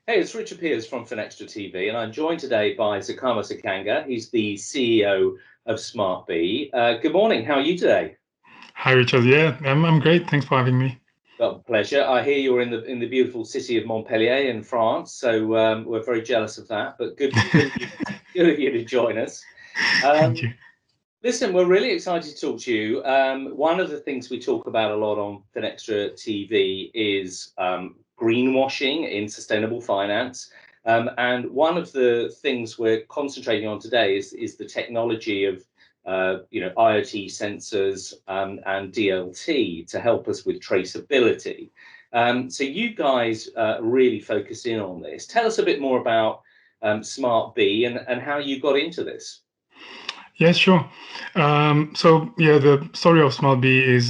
Hey, it's Richard Piers from FinextraTV, and I'm joined today by Zokama Sakanga. He's the CEO of Smartb. Good morning. How are you today? Hi, Richard. Yeah, I'm great. Thanks for having me. Well, pleasure. I hear you're in the beautiful city of Montpellier in France, so we're very jealous of that. But good of you to join us. Thank you. Listen, we're really excited to talk to you. One of the things we talk about a lot on FinextraTV is greenwashing in sustainable finance. And one of the things we're concentrating on today is the technology of IoT sensors and DLT to help us with traceability. So you guys really focus in on this. Tell us a bit more about Smartb and how you got into this. Yeah, sure. So yeah, the story of Smartb is,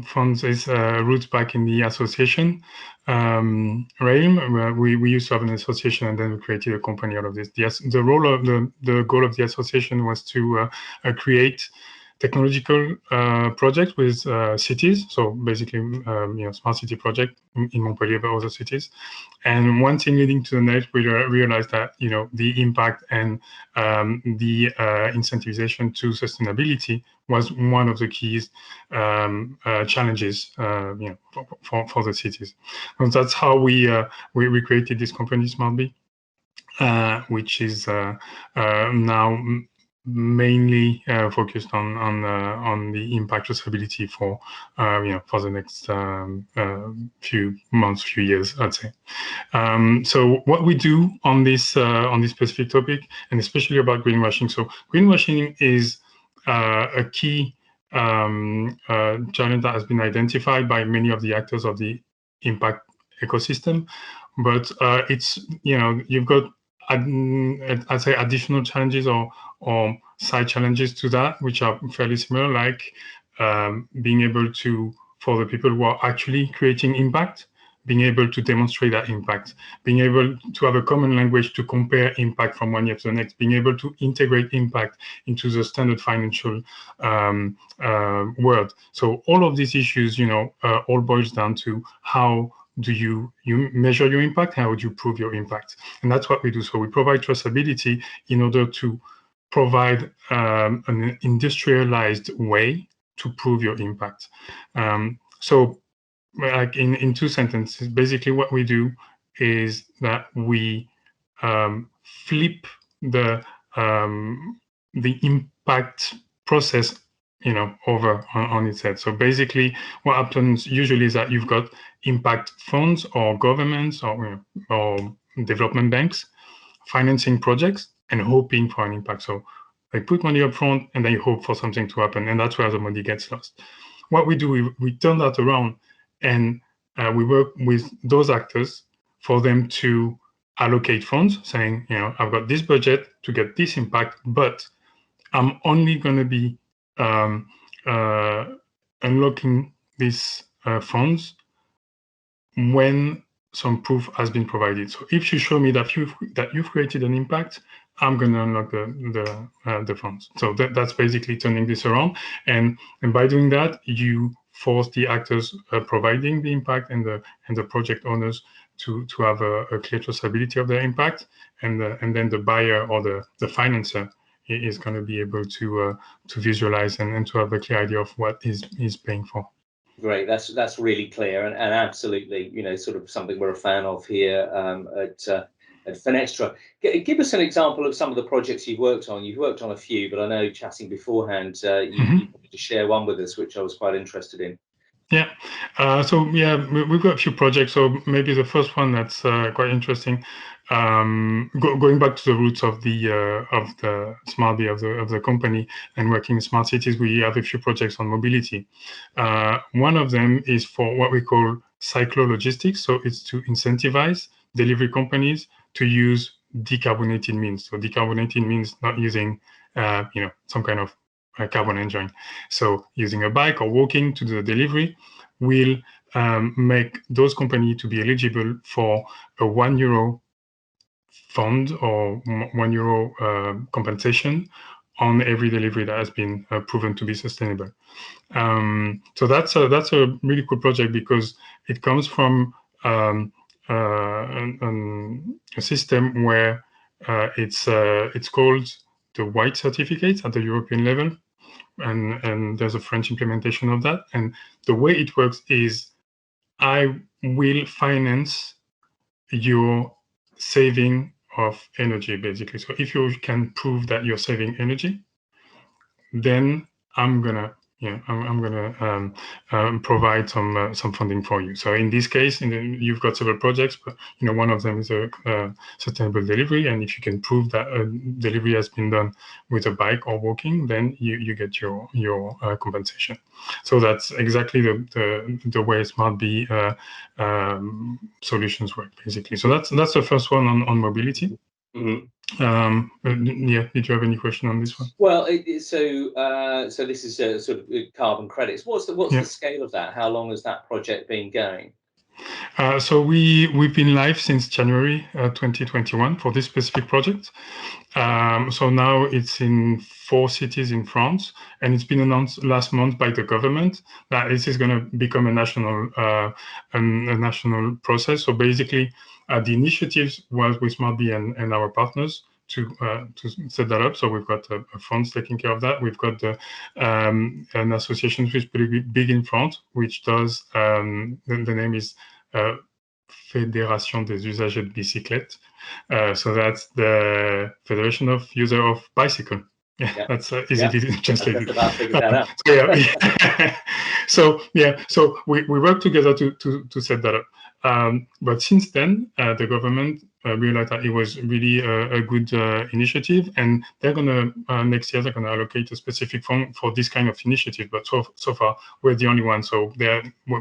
funds its roots back in the association realm. Where we used to have an association, and then we created a company out of this. The role of the goal of the association was to create technological projects with cities. So basically, smart city project in Montpellier, but other cities. And one thing leading to the next, we realized that the impact and the incentivization to sustainability was one of the keys challenges for the cities. And that's how we created this company, Smartb, which is now mainly focused on the impact traceability for the next few months, few years, I'd say. So what we do on this specific topic, and especially about greenwashing. So greenwashing is a key challenge that has been identified by many of the actors of the impact ecosystem, but it's you've got I'd say additional challenges or side challenges to that, which are fairly similar, like being able to, for the people who are actually creating impact, being able to demonstrate that impact, being able to have a common language to compare impact from one year to the next, being able to integrate impact into the standard financial world. So all of these issues, all boils down to how do you measure your impact? How would you prove your impact? And that's what we do. So we provide traceability in order to provide an industrialized way to prove your impact. So like in two sentences, basically what we do is that we flip the impact process over on its head. So basically what happens usually is that you've got impact funds or governments or development banks financing projects and hoping for an impact. So they put money up front and then you hope for something to happen, and that's where the money gets lost. What we do, we turn that around, and we work with those actors for them to allocate funds, saying, I've got this budget to get this impact, but I'm only going to be unlocking these funds when some proof has been provided. So if you show me that you've created an impact, I'm going to unlock the funds. So that's basically turning this around, and by doing that, you force the actors providing the impact and the project owners to have a clear traceability of their impact, and then the buyer or the financer is going to be able to visualize and to have a clear idea of what is paying for. Great, that's really clear and absolutely, sort of something we're a fan of here at Finextra. Give us an example of some of the projects you've worked on. You've worked on a few, but I know chatting beforehand, you wanted to share one with us, which I was quite interested in. Yeah, we've got a few projects. So maybe the first one that's quite interesting, going back to the roots of the Smartb of the company and working in smart cities, we have a few projects on mobility. One of them is for what we call cyclo-logistics. So it's to incentivize delivery companies to use decarbonated means. So decarbonated means not using some kind of carbon engine. So using a bike or walking to the delivery will make those companies to be eligible for a €1 fund or €1 compensation on every delivery that has been proven to be sustainable. So that's a really cool project because it comes from a system where it's called the white certificate at the European level, and there's a French implementation of that. And the way it works is I will finance your saving of energy, basically. So if you can prove that you're saving energy, then I'm gonna provide some funding for you. So in this case, you've got several projects, but one of them is a sustainable delivery, and if you can prove that a delivery has been done with a bike or walking, then you get your compensation. So that's exactly the way Smartb solutions work, basically. So that's the first one on mobility. Mm-hmm. Yeah, did you have any question on this one? Well, so this is sort of carbon credits. What's the scale of that? How long has that project been going? So we've been live since January 2021 for this specific project. So now it's in 4 cities in France, and it's been announced last month by the government that this is going to become a national process. So basically, the initiatives was with Smartb and our partners to set that up. So we've got a funds taking care of that. We've got an association which is pretty big in France, which does the name is Fédération des usagers de bicyclettes. So that's the Federation of Users of Bicycle. Yeah, that's easily translated. About figured that out. So we work together to set that up. But since then, the government realized that it was really a good initiative, and they're gonna next year they're gonna allocate a specific fund for this kind of initiative. But so far we're the only one. So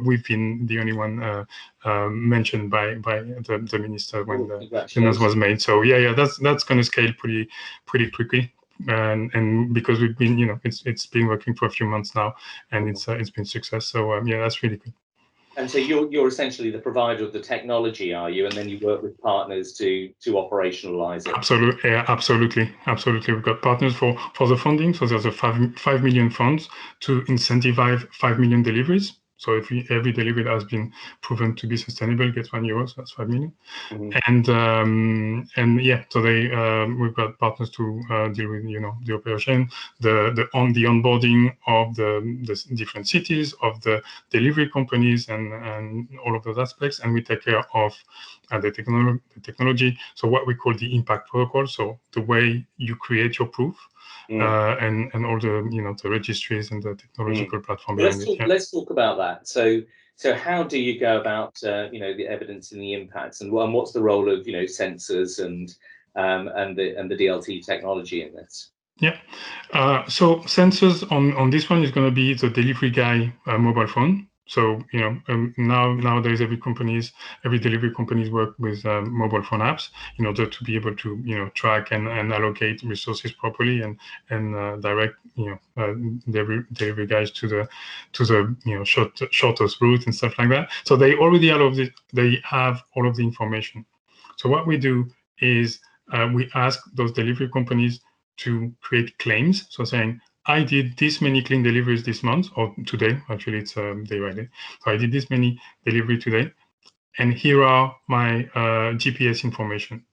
we've been the only one mentioned by the minister when the announcement was made. So yeah, that's gonna scale pretty quickly. And because we've been, it's been working for a few months now, and it's been success. So yeah, that's really good. And so you're essentially the provider of the technology, are you? And then you work with partners to operationalize it. Absolutely, yeah, absolutely. We've got partners for the funding. So there's a 5 million funds to incentivize 5 million deliveries. So if every delivery has been proven to be sustainable gets €1, so that's 5 million. Mm-hmm. And yeah, so we've got partners to deal with the operation, the onboarding of the different cities, of the delivery companies, and all of those aspects, and we take care of the technology. So what we call the impact protocol. So the way you create your proof. And all the the registries and the technological platform behind it. Let's talk about that. So how do you go about the evidence and the impacts, and what's the role of sensors and the DLT technology in this? Yeah. So sensors on this one is going to be the delivery guy mobile phone. So nowadays every delivery companies work with mobile phone apps in order to be able to track and allocate resources properly and direct delivery guys to the shortest route and stuff like that. So they already have all of the information. So what we do is we ask those delivery companies to create claims. So saying, I did this many clean deliveries this month, or today, actually it's day by day. So I did this many delivery today, and here are my GPS information.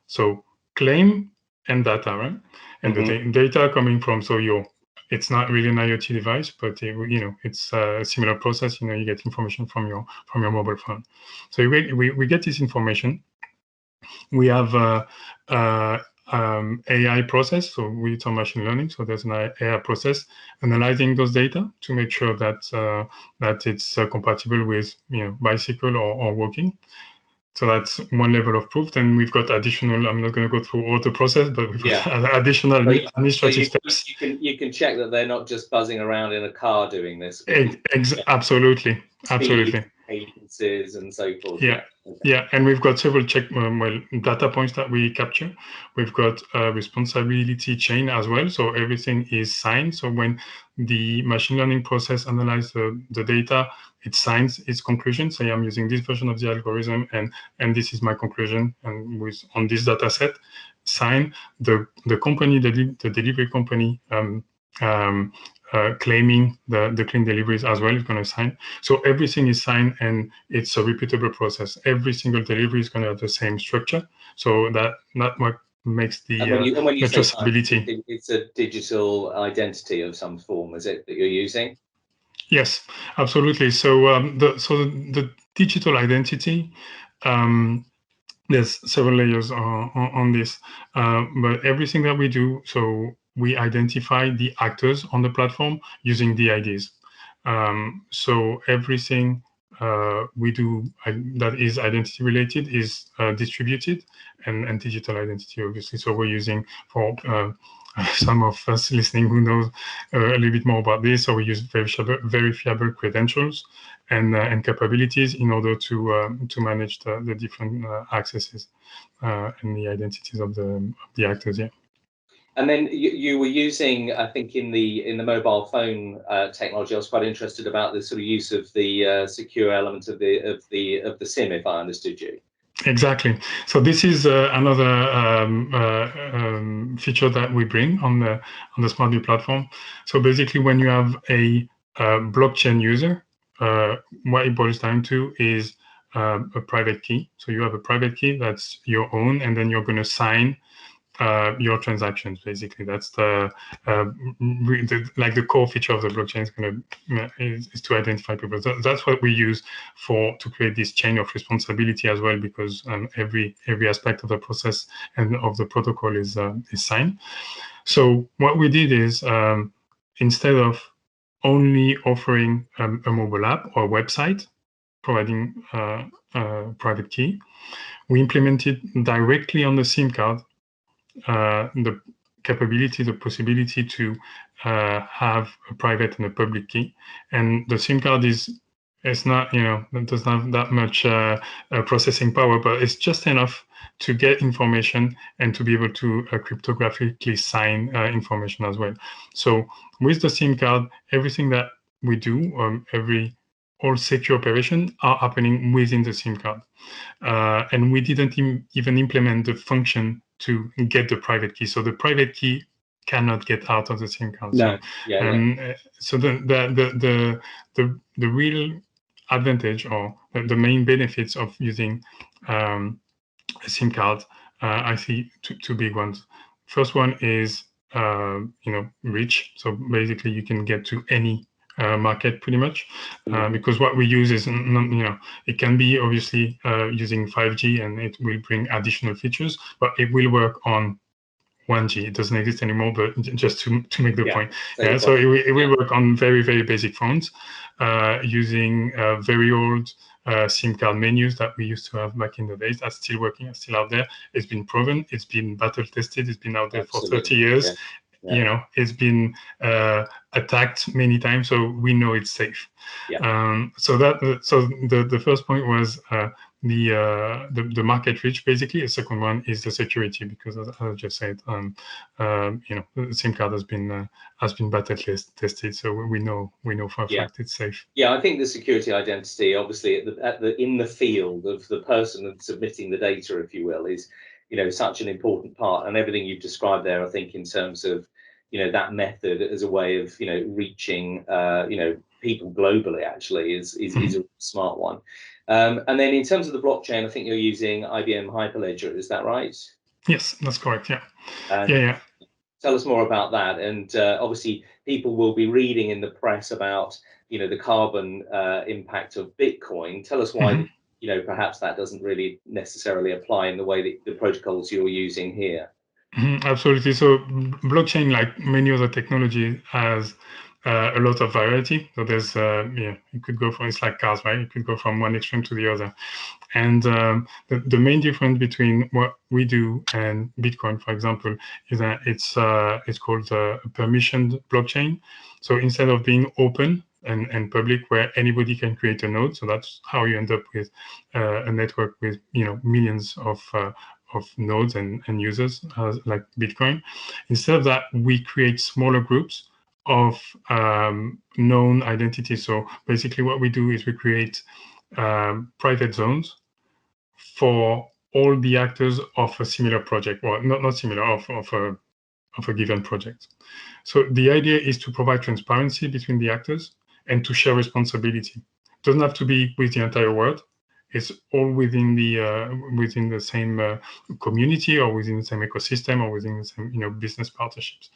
So claim and data, right? And the data coming from, it's not really an IoT device, but it's a similar process. You get information from your mobile phone. So we get this information. We have AI process, so with our machine learning. So there's an AI process analyzing those data to make sure that it's compatible with bicycle or walking. So that's one level of proof. Then we've got additional. I'm not going to go through all the process, but we've got additional administrative steps. You can check that they're not just buzzing around in a car doing this. Absolutely. Agencies and so forth. Yeah, and we've got several data points that we capture. We've got a responsibility chain as well, so everything is signed. So when the machine learning process analyzes the data, it signs its conclusion. Say I'm using this version of the algorithm, and this is my conclusion. And on this data set, sign the company, the delivery company claiming the clean deliveries as well is going to sign. So everything is signed, and it's a repeatable process. Every single delivery is going to have the same structure. So that what makes the and when you say traceability. it's a digital identity of some form, is it, that you're using? Yes, absolutely. So the digital identity, there's several layers on this, but everything that we do, so we identify the actors on the platform using the IDs. So everything we do that is identity related is distributed, and digital identity, obviously. So we're using, for some of us listening who knows a little bit more about this, so we use verifiable credentials and capabilities in order to manage the different accesses and the identities of the actors. Yeah. And then you were using, I think, in the mobile phone technology. I was quite interested about the sort of use of the secure element of the SIM, if I understood you. Exactly. So this is another feature that we bring on the Smartb platform. So basically, when you have a blockchain user, what it boils down to is a private key. So you have a private key that's your own, and then you're going to sign your transactions. Basically, that's like the core feature of the blockchain is going to is to identify people. That's what we use to create this chain of responsibility as well, because every aspect of the process and of the protocol is signed. So what we did is, instead of only offering a mobile app or website providing private key, we implemented directly on the SIM card the capability, the possibility to have a private and a public key. And the SIM card it's not, it doesn't have that much processing power, but it's just enough to get information and to be able to cryptographically sign information as well. So with the SIM card, everything that we do, all secure operations are happening within the SIM card. And we didn't even implement the function to get the private key. So the private key cannot get out of the SIM card. No. So the real advantage, or the main benefits of using a SIM card, I see two big ones. First one is reach. So basically, you can get to any market pretty much, because what we use is, it can be obviously using 5G, and it will bring additional features, but it will work on 1G. It doesn't exist anymore, but just to make the point. So it will work on very, very basic phones using very old SIM card menus that we used to have back in the days. That's still working, it's still out there. It's been proven, it's been battle tested, it's been out there for 30 years. It's been attacked many times, so we know it's safe. So the first point was the market reach, basically. The second one is the security, because as I just said, the SIM card has been battle tested, so we know for a fact it's safe. I think the security identity, obviously, in the field of the person submitting the data, if you will, is such an important part, and everything you've described there, I think, in terms of that method as a way of reaching people globally, actually, is a smart one. And then in terms of the blockchain, I think you're using IBM Hyperledger, is that right? Yes, that's correct. Yeah. Tell us more about that. And obviously, people will be reading in the press about the carbon impact of Bitcoin. Tell us why perhaps that doesn't really necessarily apply in the way that the protocols you're using here. Absolutely. So blockchain, like many other technologies, has a lot of variety. So there's it could go from, it's like cars, right? It could go from one extreme to the other. And the main difference between what we do and Bitcoin, for example, is that it's called a permissioned blockchain. So instead of being open and public, where anybody can create a node, so that's how you end up with a network with millions of nodes and users, like Bitcoin. Instead of that, we create smaller groups of known identities. So basically what we do is we create private zones for all the actors of a similar project, or not similar, of a given project. So the idea is to provide transparency between the actors and to share responsibility. It doesn't have to be with the entire world. It's all within the same community, or within the same ecosystem, or within the same business partnerships.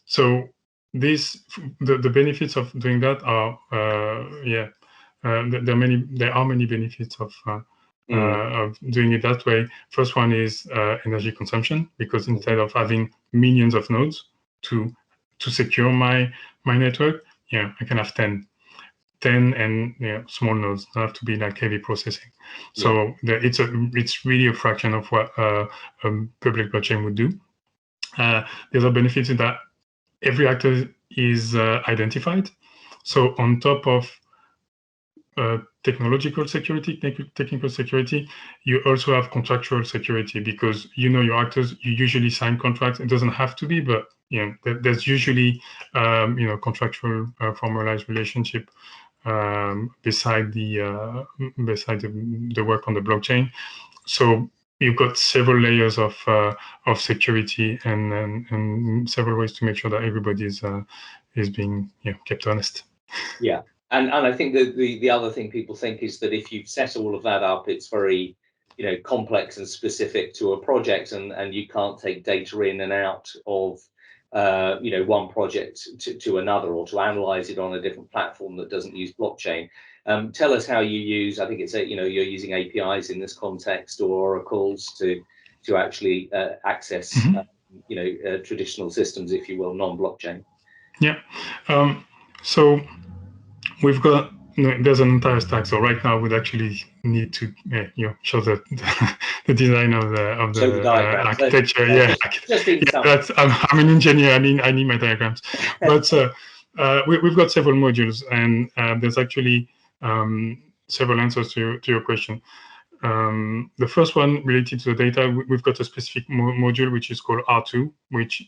So the benefits of doing that are there are many benefits of doing it that way. First one is energy consumption, because instead of having millions of nodes to secure my network, I can have 10 and small nodes, don't have to be like heavy processing. So it's really a fraction of what a public blockchain would do. The other benefit is that every actor is identified. So on top of technological security, technical security, you also have contractual security, because your actors, you usually sign contracts. It doesn't have to be, but there's usually contractual formalized relationship beside the work on the blockchain. So you've got several layers of security and several ways to make sure that everybody is being kept honest. Yeah. And I think that the other thing people think is that if you set all of that up, it's very, complex and specific to a project, and you can't take data in and out of, one project to another, or to analyze it on a different platform that doesn't use blockchain. Tell us how you use, I think it's you're using APIs in this context, or oracles to actually access, traditional systems, if you will, non-blockchain. Yeah. So we've got, there's an entire stack. So right now we'd actually need to show the design of the architecture. I'm an engineer. I need my diagrams. But we've got several modules, and there's actually several answers to your question. The first one related to the data, we've got a specific module which is called R2, which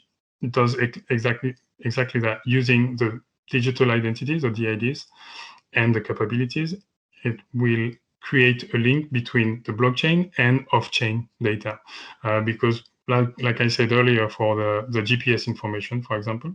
does exactly that, using the digital identities, or DIDs, and the capabilities. It will create a link between the blockchain and off-chain data, because like I said earlier, for the GPS information, for example,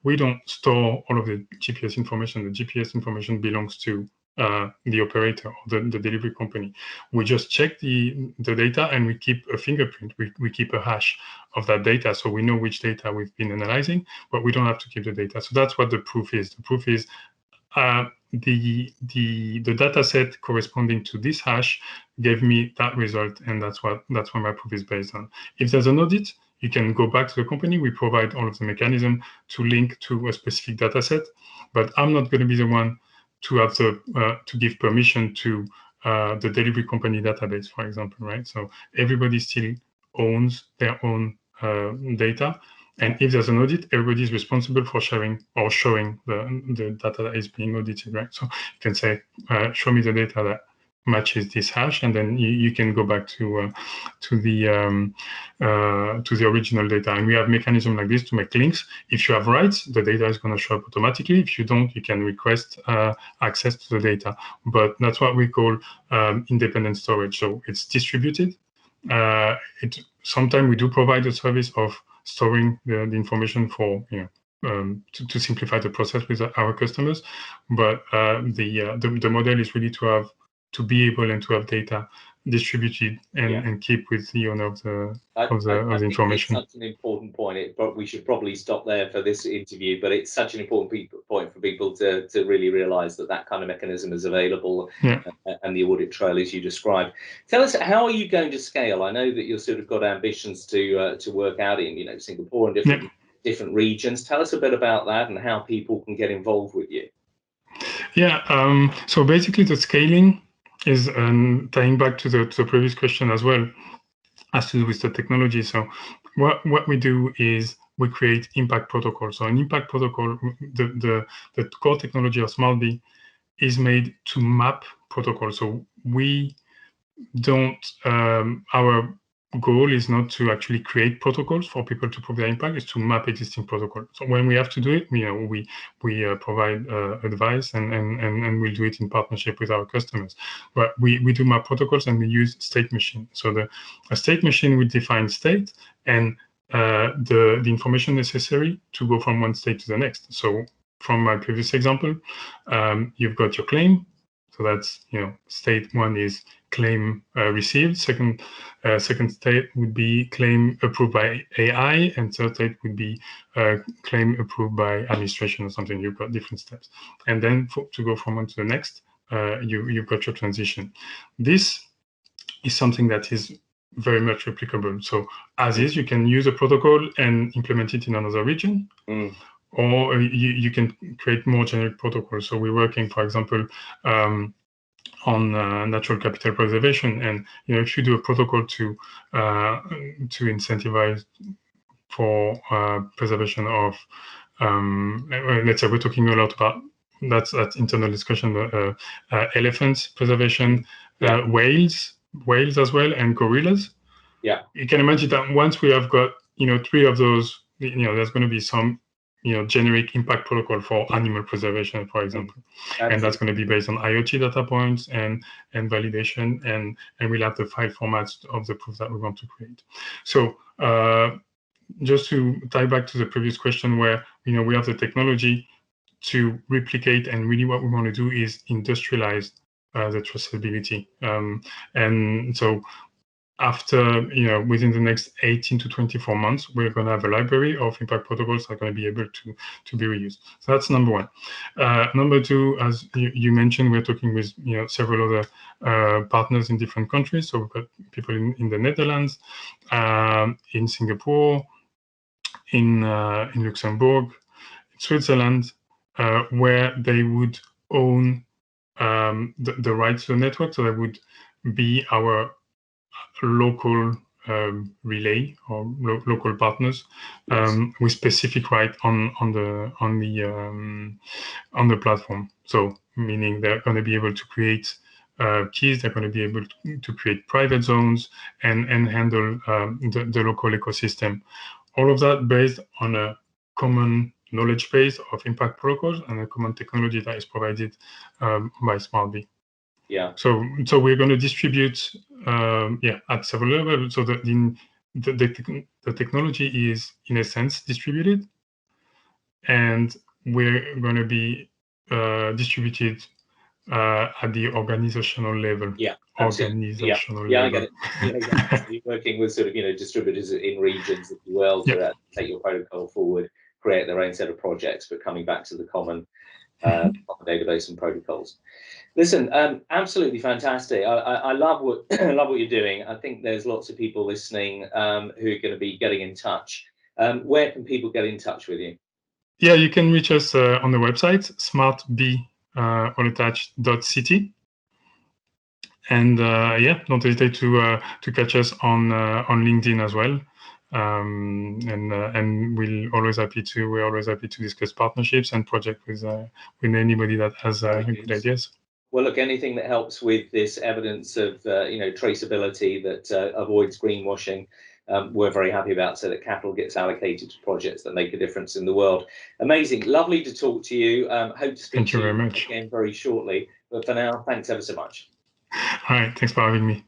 we don't store all of the GPS information. The GPS information belongs to the operator, or the delivery company. We just check the data, and we keep a fingerprint. We keep a hash of that data, so we know which data we've been analyzing, but we don't have to keep the data. So that's what the proof is. The proof is the data set corresponding to this hash gave me that result, and that's what my proof is based on. If there's an audit, you can go back to the company. We provide all of the mechanism to link to a specific data set, but I'm not going to be the one to have to give permission to the delivery company database, for example, right? So everybody still owns their own data. And if there's an audit, everybody is responsible for sharing or showing the data that is being audited, right? So you can say, show me the data that matches this hash, and then you can go back to the original data. And we have mechanism like this to make links. If you have rights, the data is going to show up automatically. If you don't, you can request access to the data. But that's what we call independent storage. So it's distributed. Sometimes we do provide a service of storing the information for to simplify the process with our customers, but the model is really to be able and to have data distributed and keep with the owner of the information. It's such an important point. We should probably stop there for this interview, but it's such an important point for people to really realize that kind of mechanism is available, and the audit trail as you described. Tell us, how are you going to scale? I know that you've sort of got ambitions to work out in Singapore and different regions. Tell us a bit about that and how people can get involved with you. So basically the scaling is tying back to the previous question as well, has to do with the technology. So what we do is we create impact protocols. So an impact protocol, the core technology of Smartb is made to map protocols. So we don't, our goal is not to actually create protocols for people to prove their impact, is to map existing protocols. So when we have to do it, we provide advice and we'll do it in partnership with our customers. But we do map protocols, and we use state machine. So a state machine will define state, and the information necessary to go from one state to the next. So from my previous example, you've got your claim. So that's, state one is claim received. Second state would be claim approved by AI, and third state would be claim approved by administration or something. You've got different steps. And then to go from one to the next, you've got your transition. This is something that is very much replicable. So as is, you can use a protocol and implement it in another region. Or you can create more generic protocols. So we're working, for example, on natural capital preservation, and if you do a protocol to incentivize for preservation of, let's say we're talking a lot about that's internal discussion, elephants preservation, whales as well, and gorillas. Yeah, you can imagine that once we have got 3 of those, there's going to be some generic impact protocol for animal preservation, for example. And that's going to be based on IoT data points and validation, and we'll have the file formats of the proof that we want to create. So just to tie back to the previous question, where we have the technology to replicate, and really what we want to do is industrialize the traceability. And so after, within the next 18 to 24 months, we're going to have a library of impact protocols that are going to be able to be reused. So that's number one. Number two, as you mentioned, we're talking with several other partners in different countries. So we've got people in the Netherlands, in Singapore, in Luxembourg, in Switzerland, where they would own the rights to the network. So that would be our local relay or local partners with specific right on the platform. So meaning they're going to be able to create keys, they're going to be able to create private zones and handle the local ecosystem. All of that based on a common knowledge base of impact protocols and a common technology that is provided by Smartb. Yeah. So we're going to distribute, at several levels. So the technology is in a sense distributed, and we're going to be distributed at the organizational level. Yeah. Organizational level. I get it. So you're working with sort of distributors in regions, if you will, to take your protocol forward, create their own set of projects, but coming back to the common database and protocols. Listen, absolutely fantastic. I love what you're doing. I think there's lots of people listening who are going to be getting in touch. Where can people get in touch with you? Yeah, you can reach us on the website, smartb allattached.ct. And don't hesitate to catch us on LinkedIn as well. And we're always happy to discuss partnerships and projects with anybody that has good ideas. Well, look, anything that helps with this evidence of traceability that avoids greenwashing, we're very happy about, so that capital gets allocated to projects that make a difference in the world. Amazing, lovely to talk to you. Hope to speak to you again very shortly. But for now, thanks ever so much. All right, thanks for having me.